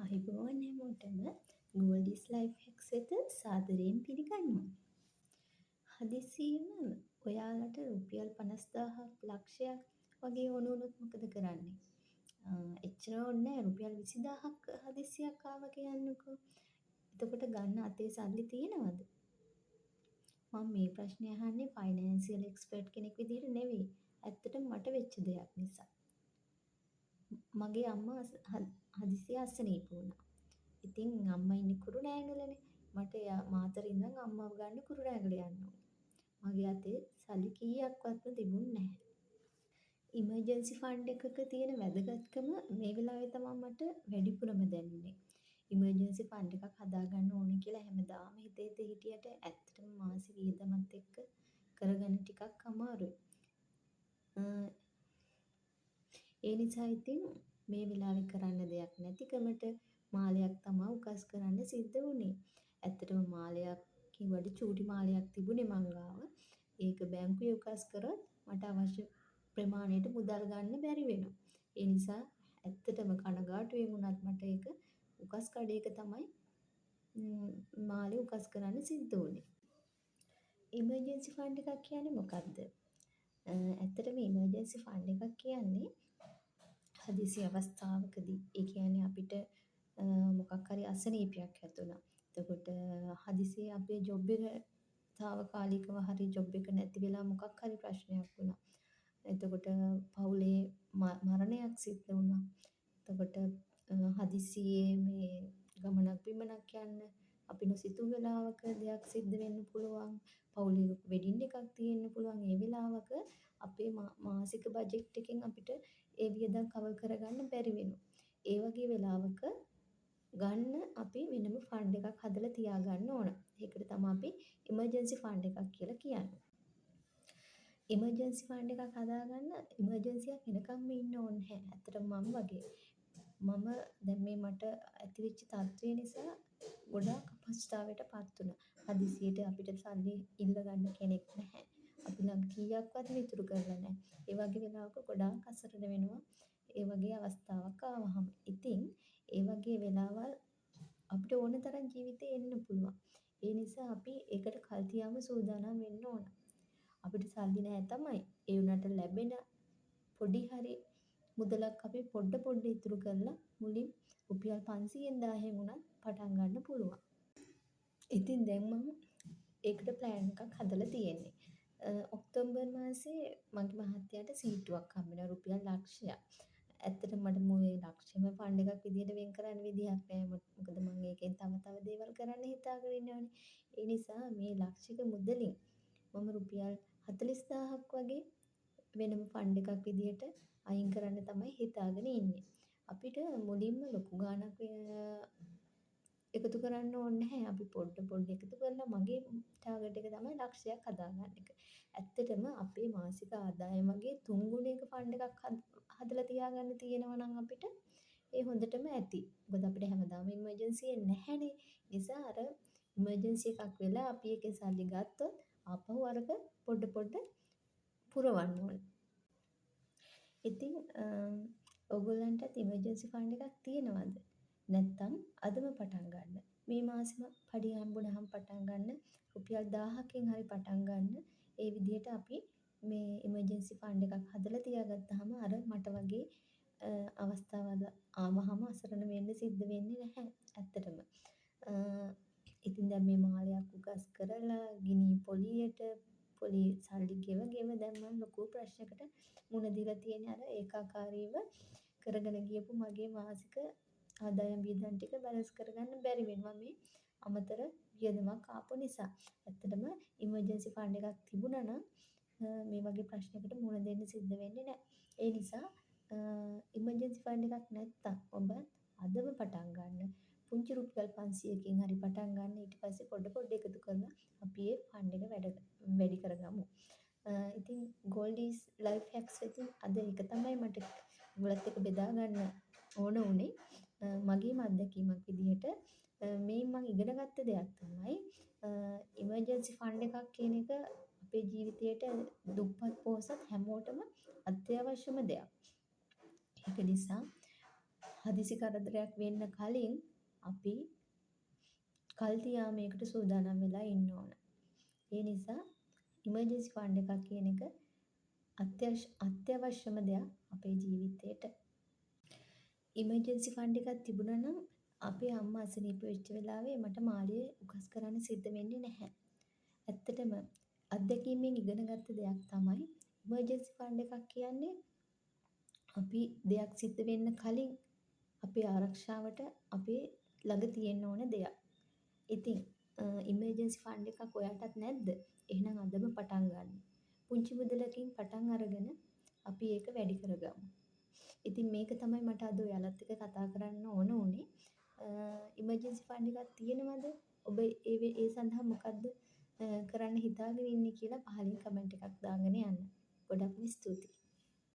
ආයුබෝවන් හැමෝටම ගෝල්ඩිස් life hacks වෙත සාදරයෙන් පිළිගන්නවා. හදිසියෙම ඔයාලට රුපියල් 50,000ක් ලක්ෂයක් වගේ ඕන වුණොත් මොකද කරන්නේ? එච්චර ඕනේ නැහැ රුපියල් 20,000ක් හදිසියක් ආව කියන්නකෝ. එතකොට ගන්න අතේ සල්ලි තියෙනවද? මම මේ ප්‍රශ්නේ අහන්නේ ෆයිනෑන්සියල් එක්ස්පර්ට් කෙනෙක් විදිහට නෙවෙයි. ඇත්තටම මට වෙච්ච දෙයක් නිසා. මගේ අම්මා හදිසියෙ අසනීප වුණා. ඉතින් අම්මා ඉන්නේ කුරුණෑගලනේ. මට මාතර ඉඳන් අම්මව ගන්න කුරුණෑගල යන්න ඕනේ. මගේ අතේ සල්ලි කීයක්වත්ම තිබුණේ නැහැ. ඉමර්ජන්සි ෆන්ඩ් එකක තියෙන වැදගත්කම මේ වෙලාවේ තමයි මට වැඩිපුරම දැනුනේ. ඉමර්ජන්සි ෆන්ඩ් එකක් හදාගන්න ඕනේ කියලා හැමදාම හිතේ හිටියට ඇත්තටම මාසික වියදමත් එක්ක කරගන්න ටිකක් අමාරුයි. ඒ නිසා ඉතින් මේ වෙලාවේ කරන්න දෙයක් නැතිකමට මාලයක් තමයි උකස් කරන්න සිද්ධ වුණේ. ඇත්තටම මාලයක් කිව්වට චූටි මාලයක් තිබුණේ මං ගාව. ඒක බැංකුවේ උකස් කරොත් මට අවශ්‍ය ප්‍රමාණයට මුදල් ගන්න බැරි වෙනවා. ඒ නිසා ඇත්තටම කනගාටුවෙන් වුණත් මට ඒක උකස් කඩේක තමයි මාලේ උකස් කරන්න සිද්ධ වුණේ. ඉමර්ජන්සි ෆන්ඩ් එකක් කියන්නේ මොකක්ද? ඇත්තටම ඉමර්ජන්සි ෆන්ඩ් එකක් කියන්නේ හදිසි අවස්ථාවකදී ඒ කියන්නේ අපිට මොකක් හරි අසනීපයක් හැදුනා. එතකොට හදිසියේ අපේ ජොබ් එක తాවකාලිකව හරි ජොබ් එක නැති වෙලා මොකක් හරි ප්‍රශ්නයක් වුණා. එතකොට පවුලේ මරණයක් සිද්ධ වුණා. එතකොට හදිසියේ මේ ගමනක් බිමනක් යන්න අපි නොසිතූ වෙලාවක දෙයක් සිද්ධ වෙන්න පුළුවන්. පවුලේ වෙඩින් එකක් තියෙන්න පුළුවන්. ඒ වෙලාවක අපේ මාසික බජට් එකෙන් අපිට ඒ වියදම් කවර් කරගන්න බැරි වෙනවා. ඒ වගේ වෙලාවක ගන්න අපි වෙනම ෆන්ඩ් එකක් හදලා තියාගන්න ඕන. ඒකට තමයි අපි ඉමර්ජන්සි ෆන්ඩ් එකක් කියලා කියන්නේ. ඉමර්ජන්සි ෆන්ඩ් එකක් හදාගන්න ඉමර්ජන්සියක් එනකම්ම ඉන්න ඕනේ නැහැ. ඇත්තටම මම වගේ මම දැන් මේ මට ඇතිවෙච්ච තත්ත්වය නිසා ගොඩාක් අපහසුතාවයටපත් වුණා. හදිසියට අපිට සල්ලි ඉල්ල ගන්න කෙනෙක් නැහැ. අපි ළඟ කීයක්වත් ඉතුරු කරලා නැහැ. ඒ වගේ වෙලාවක ගොඩාක් අසරණ වෙනවා. ඒ වගේ අවස්ථාවක් ආවහම. ඉතින් ඒ වගේ වෙලාවල් අපිට ඕන තරම් ජීවිතේ එන්න පුළුවන්. ඒ නිසා අපි ඒකට කල් තියාම සූදානම් වෙන්න ඕන. අපිට සල්ලි නැහැ තමයි. ඒ උනට ලැබෙන පොඩි හරි මුදලක් අපි පොඩ ඉතුරු කරලා මුලින් රුපියල් 500න් 1000න් උනත් පටන් ගන්න පුළුවන්. ඉතින් දැන් මම ඒකට ප්ලෑන් එකක් හදලා තියෙන්නේ. ඔක්තෝබර් මාසේ මගේ මහත්තයාට සීට්ටුවක් හම්බ වෙනවා රුපියල් ලක්ෂයක්. ඇත්තටම මට මේ ලක්ෂෙම ෆන්ඩ් එකක් විදිහට වෙන් කරන්න විදිහක් නැහැ. මොකද මම ඒකෙන් තව දේවල් කරන්න හිතාගෙන ඉන්නවනේ. ඒ නිසා මේ ලක්ෂික මුදලින් මම රුපියල් 40,000ක් වගේ වෙනම ෆන්ඩ් එකක් විදිහට අයින් කරන්න තමයි හිතාගෙන ඉන්නේ. අපිට මුලින්ම ලොකු ගාණක් එකතු කරන්න ඕනේ නැහැ. අපි පොඩ එකතු කරලා මගේ ටාගට් එක තමයි ලක්ෂයක් හදාගන්න එක. ඇත්තටම අපේ මාසික ආදායම වගේ 3 ගුණයක ෆන්ඩ් එකක් හදලා තියාගන්න තියෙනවා නම් අපිට ඒ හොඳටම ඇති. මොකද අපිට හැමදාම ඉමර්ජන්සි එක නැහැනේ. නිසා අර ඉමර්ජන්සි එකක් වෙලා අපි ඒකේ සල්ලි ගත්තොත් ආපහු අරක පොඩ පුරවන්න ඕනේ. ඉතින් ඔයගොල්ලන්ටත් ඉමර්ජන්සි ෆන්ඩ් එකක් තියෙනවද? නැත්තම් අදම පටන් ගන්න. මේ මාසෙම පඩිය හම්බුනහම පටන් ගන්න. රුපියල් 1000කින් හරි පටන් ගන්න. ඒ විදිහට අපි මේ ඉමර්ජන්සි ෆන්ඩ් එකක් හදලා තියාගත්තාම අර මට වගේ අවස්ථාවල් ආවහම අසරණ වෙන්න සිද්ධ වෙන්නේ නැහැ ඇත්තටම. ඉතින් දැන් මේ මාලයක් උකස් කරලා ගිනි පොලියට පොලි සල්ලි ගෙව දැන් මම ලොකු ප්‍රශ්නයකට මුහුණ දීලා තියෙන අර ඒකාකාරීව කරගෙන ගියපු මගේ මාසික ආදායම් වියදම් ටික බැලන්ස් කරගන්න බැරි වෙනවා මේ අමතර වියදමක් ආපු නිසා. ඇත්තටම ඉමර්ජන්සි ෆන්ඩ් එකක් තිබුණා නම් මේ වගේ ප්‍රශ්නයකට මුහුණ දෙන්න සිද්ධ වෙන්නේ නැහැ. ඒ නිසා ඉමර්ජන්සි ෆන්ඩ් එකක් නැත්තම් ඔබ අදම පටන් ගන්න. පුංචි රුපියල් 500කින් හරි පටන් ගන්න. ඊට පස්සේ පොඩ එකතු කරලා අපි ඒ ෆන්ඩ් එක වැඩි කරගමු. ඉතින් ගෝල්ඩීස් ලයිෆ් හැක්ස් වෙතින් අද ඒක තමයි මට ඔයගලත් එක්ක බෙදා ගන්න ඕන උනේ. මගේම අත්දැකීමක් විදිහට මේ මම ඉගෙන ගත්ත දෙයක් තමයි ඉමර්ජන්සි ෆන්ඩ් එකක් කියන එක අපේ ජීවිතයට දුප්පත් පොහොසත් හැමෝටම අත්‍යවශ්‍යම දෙයක්. ඒක නිසා හදිසි කරදරයක් වෙන්න කලින් අපි කල්තියාමයකට සූදානම් වෙලා ඉන්න ඕන. ඒ නිසා ඉමර්ජන්සි ෆන්ඩ් එකක් කියන එක අත්‍යවශ්‍යම දෙයක් අපේ ජීවිතේට. ඉමර්ජන්සි ෆන්ඩ් එකක් තිබුණා නම් අපේ අම්මා අසනීප වෙච්ච වෙලාවේ මට මාළිය උකස් කරන්න සිද්ධ වෙන්නේ නැහැ. ඇත්තටම අත්දැකීමෙන් ඉගෙන ගත්ත දෙයක් තමයි ඉමර්ජන්සි ෆන්ඩ් එකක් කියන්නේ අපි දෙයක් සිද්ධ වෙන්න කලින් අපේ ආරක්ෂාවට අපේ ළඟ තියෙන්න ඕන දෙයක්. ඉතින් ඉමර්ජන්සි ෆන්ඩ් එකක් ඔයාටත් නැද්ද? එහෙනම් අදම පටන් ගන්න. පුංචි මුදලකින් පටන් අරගෙන අපි ඒක වැඩි කරගමු. ඉතින් මේක තමයි මට අද ඔයාලත් එක්ක කතා කරන්න ඕන උනේ. ඉමර්ජන්සි ෆන්ඩ් එකක් තියෙනවද? ඔබ ඒ සඳහා මොකද්ද කරන්න හිතාගෙන ඉන්නේ කියලා පහලින් කමෙන්ට් එකක් දාගෙන යන්න. ගොඩක්ම ස්තුතියි.